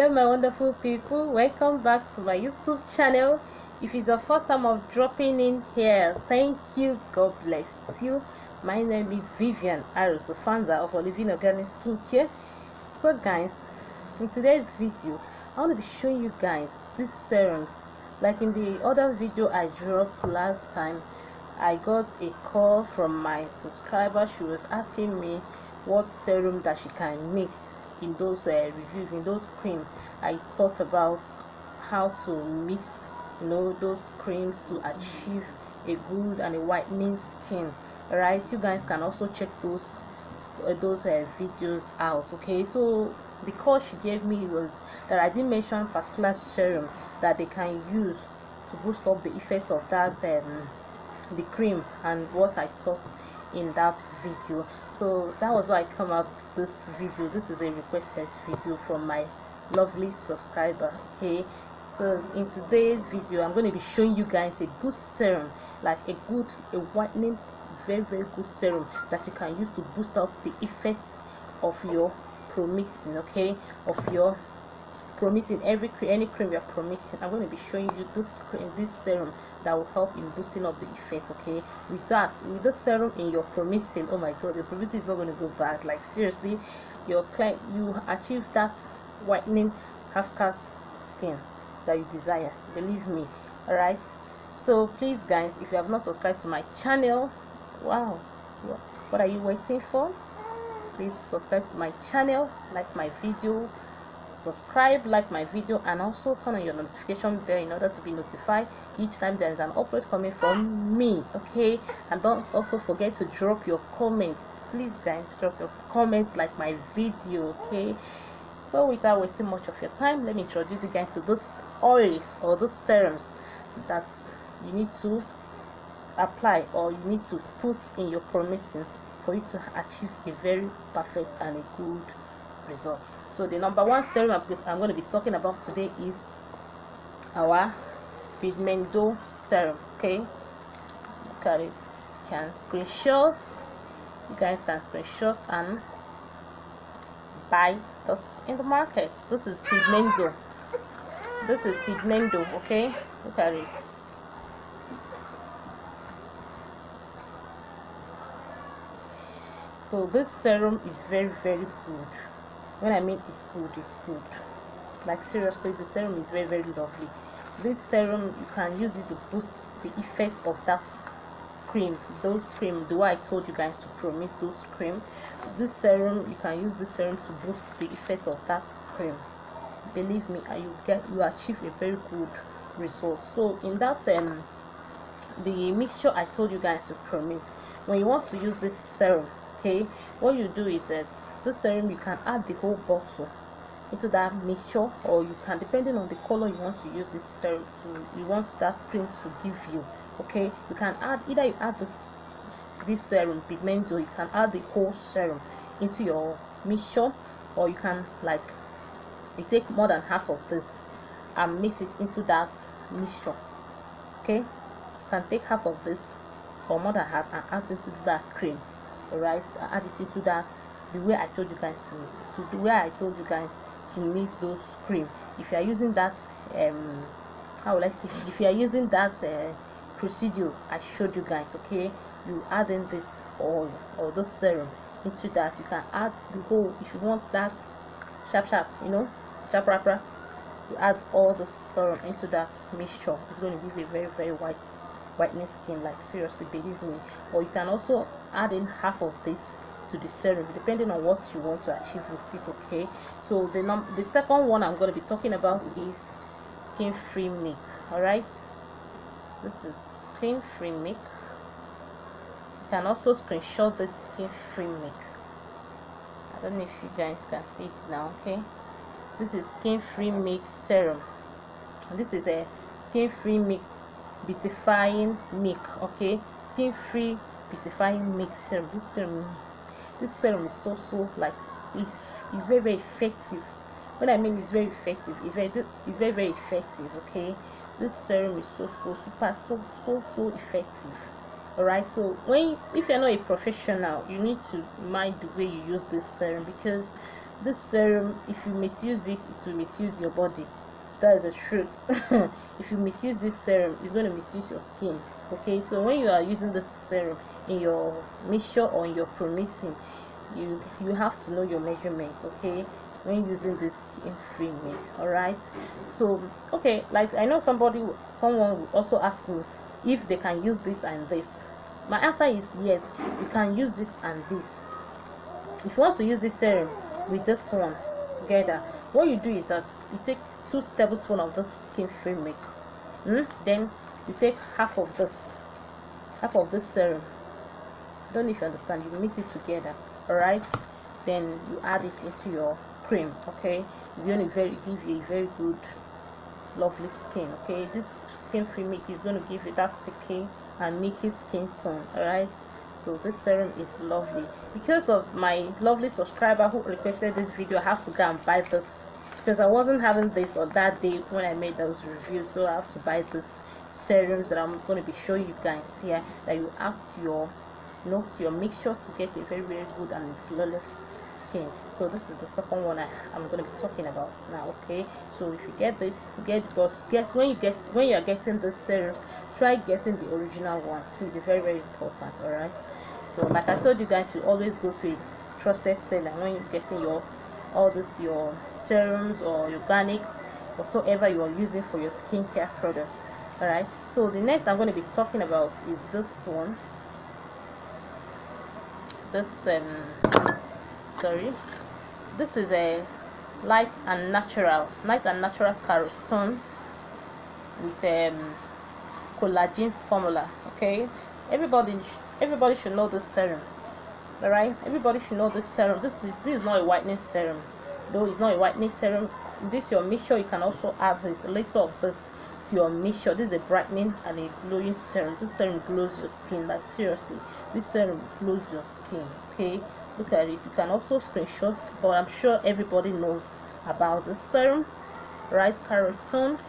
Hello my wonderful people, welcome back to my YouTube channel. If it's your first time of dropping in here, thank you, God bless you. My name is Vivian Aros, the founder of Living Organic Skincare. So guys, in today's video I want to be showing you guys these serums. Like in the other video I dropped last time, I got a call from my subscriber. She was asking me what serum that she can mix in those reviews, in those cream. I thought about how to mix, those creams to achieve a good and a whitening skin. All right, you guys can also check those videos out. Okay, so the call she gave me was that I didn't mention particular serum that they can use to boost up the effects of that the cream and what I taught in that video. So that was why I come up this video. This is a requested video from my lovely subscriber. Okay, so in today's video I'm going to be showing you guys a good serum, like a whitening, very good serum that you can use to boost up the effects of your promising, okay, of your promising any cream you're promising. I'm going to be showing you this serum that will help in boosting up the effects. Okay, with this serum in your promising, oh my god, your promising is not going to go bad. Like seriously, your client, you achieve that whitening half cast skin that you desire, believe me. All right, so please guys, if you have not subscribed to my channel, wow, what are you waiting for? Please subscribe to my channel, like my video, subscribe, like my video, and also turn on your notification bell in order to be notified each time there is an upload coming from me. Okay, and don't also forget to drop your comments. Please guys, drop your comments, like my video. Okay, so without wasting much of your time, let me introduce you guys to this oil or this serums that you need to apply or you need to put in your promising for you to achieve a very perfect and a good results. So the number one serum I'm going to be talking about today is our Mendo serum. Okay, look at it. You can screenshot, you guys can screenshot and buy this in the market. This is Mendo. This is Mendo. Okay, look at it. So this serum is very good. When I mean it's good. Like seriously, the serum is very lovely. This serum, you can use it to boost the effects of that cream, those cream, the way I told you guys to promise those cream. This serum, you can use this serum to boost the effects of that cream, believe me, and you achieve a very good result. So in that the mixture I told you guys to promise, when you want to use this serum, okay, what you do is that this serum, you can add the whole bottle into that mixture, or you can, depending on the color you want to use this serum to, you want that cream to give you. Okay, you can add, either you add this serum Mendo, you can add the whole serum into your mixture, or you can, like, you take more than half of this and mix it into that mixture. Okay, you can take half of this or more than half and add it into that cream. All right, add it into that, the way I told you guys to the way I told you guys to mix those cream. If you are using that how will I say, if you are using that procedure I showed you guys, okay, you add in this oil or this serum into that. You can add the whole, if you want that sharp, sharp, you add all the serum into that mixture. It's going to give you a very whitening skin, like seriously, believe me. Or you can also add in half of this to the serum, depending on what you want to achieve with it. Okay, so the second one I'm going to be talking about is skin free milk. All right, this is skin free milk. You can also screenshot this skin free milk. I don't know if you guys can see it now. Okay, this is skin free milk serum. This is a skin free milk beautifying milk. Okay, skin free beautifying milk serum. This serum is so like, it's very effective. When I mean it's very effective, it's very effective. Okay, this serum is so effective. All right, so if you're not a professional, you need to mind the way you use this serum, because this serum, if you misuse it, it will misuse your body. That is the truth. If you misuse this serum, it's going to misuse your skin. Okay, so when you are using this serum in your mixture or in your promising, you have to know your measurements. Okay, when using this skin free milk. All right, so okay, like I know someone will also ask me if they can use this and this. My answer is yes, you can use this and this. If you want to use this serum with this one together, what you do is that you take 2 tablespoons of this skin free milk, then you take half of this serum. I don't know if you understand. You mix it together. All right, then you add it into your cream. Okay, it's going to give you a very good lovely skin. Okay, this skin free milk is going to give you that silky and milky skin tone. All right, so this serum is lovely. Because of my lovely subscriber who requested this video, I have to go and buy this because I wasn't having this on that day when I made those reviews, so I have to buy this serums that I'm going to be showing you guys here, that you add to your to your mixture to get a very good and flawless skin. So this is the second one I'm going to be talking about now. Okay, so if you get this, when you are getting the serums, try getting the original one. It's very important. All right, so like I told you guys, you always go to a trusted seller when you're getting your serums or organic whatsoever you are using for your skincare products. All right, so the next I'm going to be talking about is this one. This is a light and natural carotene with collagen formula. Okay, everybody should know this serum. All right, everybody should know this serum. This is not a whitening serum, though. It's not a whitening serum. This your mixture, you can also add this a little of this to your mixture. This is a brightening and a glowing serum. This serum glows your skin. Like seriously, this serum glows your skin. Okay, look at it. You can also screenshot, but I'm sure everybody knows about this serum, right? Carotene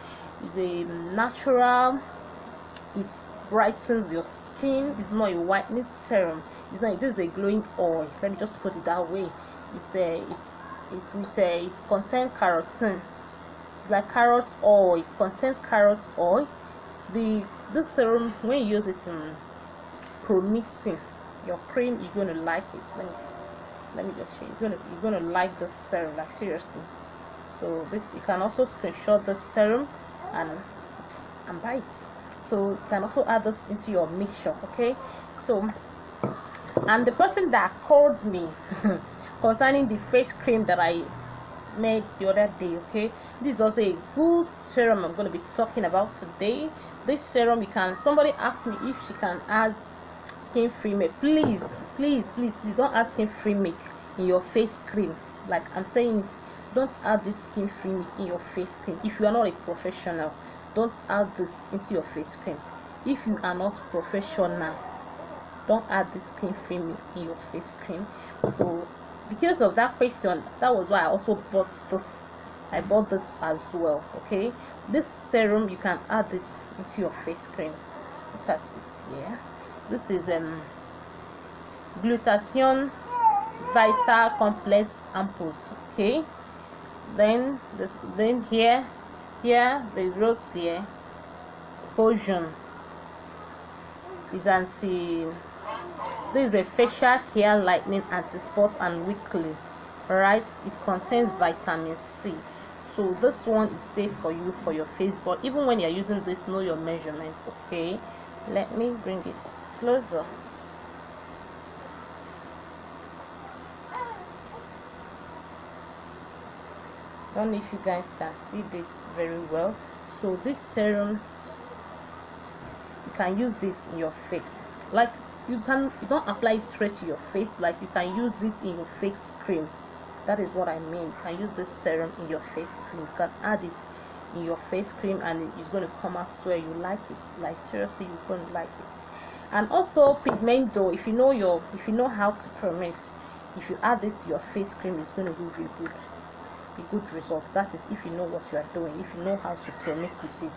is a natural. It brightens your skin. It's not a whitening serum. It's not. This is a glowing oil. Let me just put it that way. It contains carotene. It's like carrot oil. It contains carrot oil. This serum, when you use it in promising your cream, you're going to like it. Let me just show you. You're going to like this serum, like seriously. So this, you can also screenshot the serum and buy it. So you can also add this into your mixture. Okay, so and the person that called me concerning the face cream that I made the other day, okay, this is also a good serum I'm going to be talking about today. This serum, somebody asked me if she can add skin free milk. Please don't add skin free milk in your face cream. Like I'm saying it, don't add this skin free milk in your face cream. If you are not a professional, don't add this into your face cream. If you are not professional, don't add this skin free milk in your face cream. So because of that question, that was why I also bought this. I bought this as well. Okay, this serum, you can add this into your face cream. Look at it here. This is glutathione vital complex ampoules. Okay, then here they wrote here potion is this is a facial care lightening, anti-spot and weekly. Right, it contains vitamin C, so this one is safe for you for your face. But even when you're using this, know your measurements. Okay, let me bring this closer. Don't know if you guys can see this very well. So this serum, you can use this in your face. Like you don't apply it straight to your face. Like you can use it in your face cream. That is what I mean. You can use this serum in your face cream. You can add it in your face cream and it's going to come out where you like it. Like seriously, you're going to like it. And also Mendo, if you know how to promise, if you add this to your face cream, it's going to give you a good result. That is if you know what you are doing. If you know how to promise with it,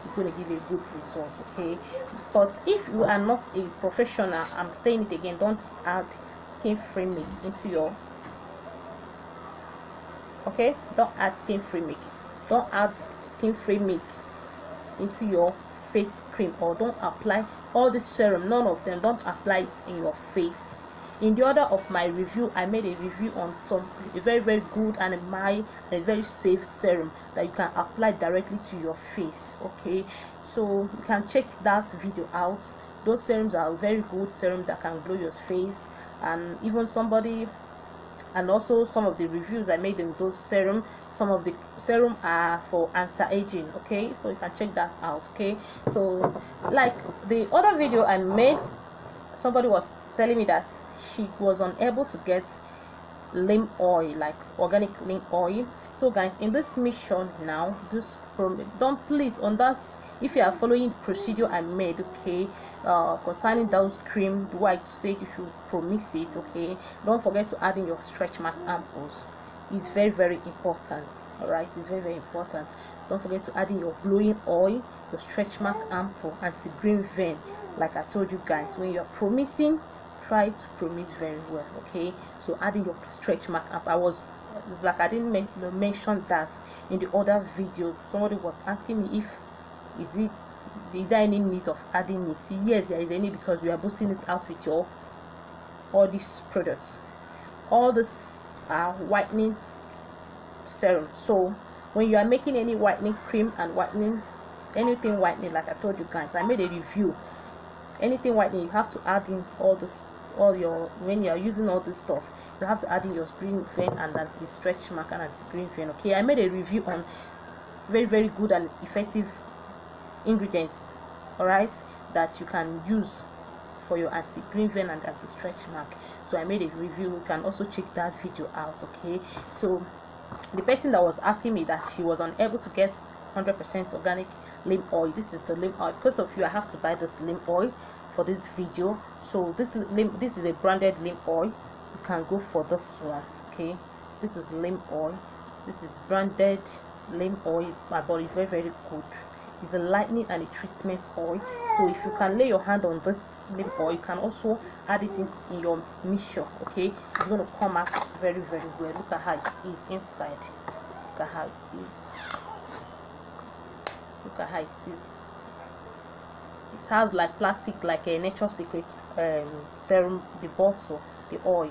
it's going to give you a good result. Okay, but if you are not a professional, I'm saying it again, don't add skin free milk into your Okay, don't add skin free milk. Don't add skin free milk into your face cream, or don't apply all this serum. None of them. Don't apply it in your face. In the order of my review, I made a review on a very good and a very safe serum that you can apply directly to your face. Okay, so you can check that video out. Those serums are very good serum that can glow your face, and even somebody, and also some of the reviews I made in those serum, some of the serum are for anti-aging. Okay, so you can check that out. Okay, so like the other video I made, somebody was telling me that she was unable to get Limp oil, like organic Limp oil. So guys, in this mission now, just don't please on that, if you are following the procedure I made, okay, concerning those cream, the way I said you should promise it. Okay, don't forget to add in your stretch mark ampoules. It's very important. All right, it's very important. Don't forget to add in your glowing oil, your stretch mark ampoule, anti-green vein. Like I told you guys, when you're promising, try to promise very well. Okay, so adding your stretch mark up, I was like, I didn't mention that in the other video. Somebody was asking me if is there any need of adding it. Yes, there is any, because we are boosting it out with your all these products. All this are whitening serum. So when you are making any whitening cream and whitening, anything whitening, like I told you guys, I made a review. Anything whitening, you have to add in when you are using all this stuff, you have to add in your green vein and anti-stretch mark and anti-green vein. Okay, I made a review on very good and effective ingredients, all right, that you can use for your anti-green vein and anti-stretch mark. So I made a review. You can also check that video out. Okay, so the person that was asking me that she was unable to get 100% organic Limp oil, this is the Limp oil. Because of you, I have to buy this Limp oil for this video. So this is a branded Limp oil. You can go for this one. Okay, this is Limp oil. This is branded Limp oil. My body is very good. It's a lightening and a treatment oil. So if you can lay your hand on this Limp oil, you can also add it in your mixture. Okay, it's going to come out very well. Look at how it is inside. Look at how it is. Look at how it is. It has like plastic, like a Nature Secret serum, the bottle, the oil.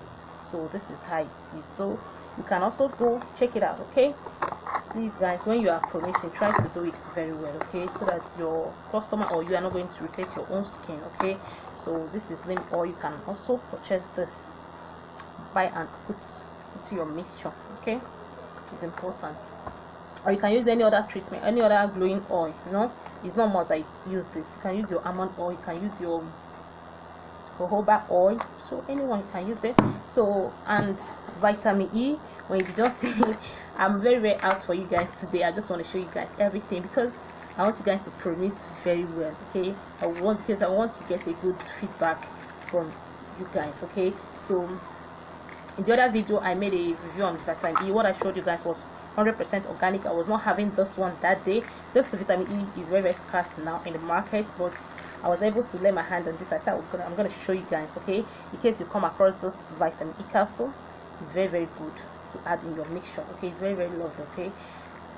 So this is how it is. So you can also go check it out. Okay, please guys, when you are promising, try to do it very well. Okay, so that your customer or you are not going to irritate your own skin. Okay, so this is Limp oil. You can also purchase this, buy and put into your mixture. Okay, it's important. Or you can use any other treatment, any other glowing oil. You know, it's not must that you use this. You can use your almond oil, you can use your jojoba oil, so anyone can use them. So, and vitamin E, when you just see I'm very out for you guys today. I just want to show you guys everything, because I want you guys to promise very well. Okay, because I want to get a good feedback from you guys. Okay, so in the other video I made a review on vitamin E. What I showed you guys was 100% organic. I was not having this one that day. This vitamin E is very scarce now in the market, but I was able to lay my hand on this. I said I'm going to show you guys. Okay, in case you come across this vitamin E capsule, it's very good to add in your mixture. Okay, it's very lovely. Okay,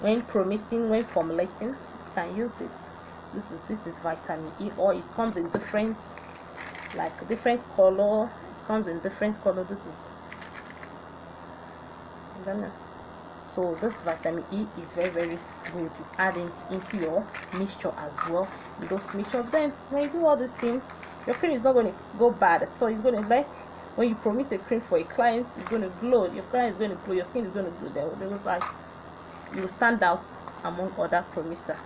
when promising, when formulating, you can use this. This is vitamin E oil. It comes in different color. It comes in different color. This is, I don't know. So this vitamin E is very good. You add it into your mixture as well. In those mixture, then when you do all this thing, your cream is not going to go bad. So it's going to, like when you promise a cream for a client, it's going to glow. Your client is going to glow. Your skin is going to glow. They look like you will stand out among other promiser.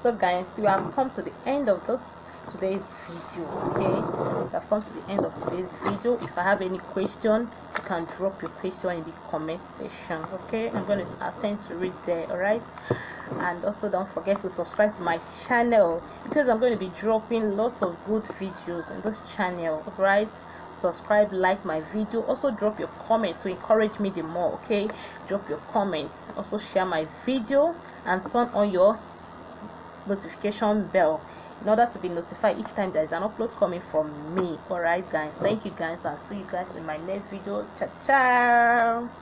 So guys, we have come to the end of today's video. Okay, we have come to the end of today's video. If I have any question, you can drop your question in the comment section. Okay, I'm going to attempt to read there. All right, and also don't forget to subscribe to my channel, because I'm going to be dropping lots of good videos in this channel. All right, subscribe, like my video, also drop your comment to encourage me the more. Okay, drop your comments, also share my video and turn on your notification bell in order to be notified each time there is an upload coming from me. All right guys, thank you guys, and see you guys in my next video. Ciao.